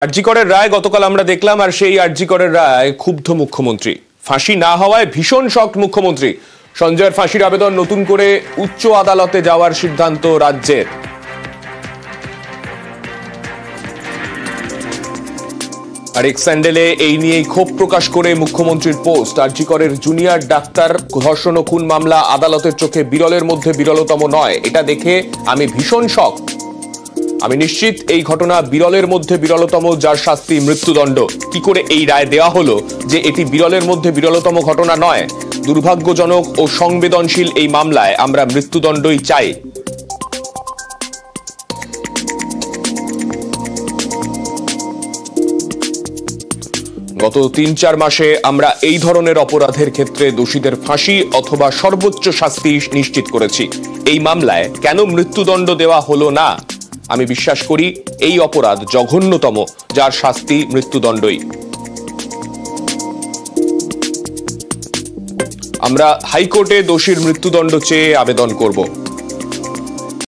আরজি করের রায় গতকাল আমরা দেখলাম, আর সেই আরজি করের রায় ক্ষুব্ধ মুখ্যমন্ত্রী। ফাঁসি না হওয়ায় ভীষণ শকড মুখ্যমন্ত্রী। সঞ্জয়ের ফাঁসির আবেদন নতুন করে উচ্চ আদালতে যাওয়ার সিদ্ধান্ত রাজ্যের। আর এক্স স্যান্ডেলে এই নিয়েই ক্ষোভ প্রকাশ করে মুখ্যমন্ত্রীর পোস্ট। আরজি করের জুনিয়র ডাক্তার ধর্ষণ ও খুন মামলা আদালতের চোখে বিরলের মধ্যে বিরলতম নয়, এটা দেখে আমি ভীষণ শক। আমি নিশ্চিত এই ঘটনা বিরলের মধ্যে বিরলতম, যার শাস্তি মৃত্যুদণ্ড। কি করে এই রায় দেওয়া হলো যে এটি বিরলের মধ্যে বিরলতম ঘটনা নয়? দুর্ভাগ্যজনক ও সংবেদনশীল এই মামলায় আমরা মৃত্যুদণ্ডই চাই। গত ৩-৪ মাসে আমরা এই ধরনের অপরাধের ক্ষেত্রে দোষীদের ফাঁসি অথবা সর্বোচ্চ শাস্তি নিশ্চিত করেছি। এই মামলায় কেন মৃত্যুদণ্ড দেওয়া হলো না? আমি বিশ্বাস করি এই অপরাধ জঘন্যতম, যার শাস্তি মৃত্যুদণ্ডই। আমরা হাইকোর্টে দোষীর মৃত্যুদণ্ড চেয়ে আবেদন করব।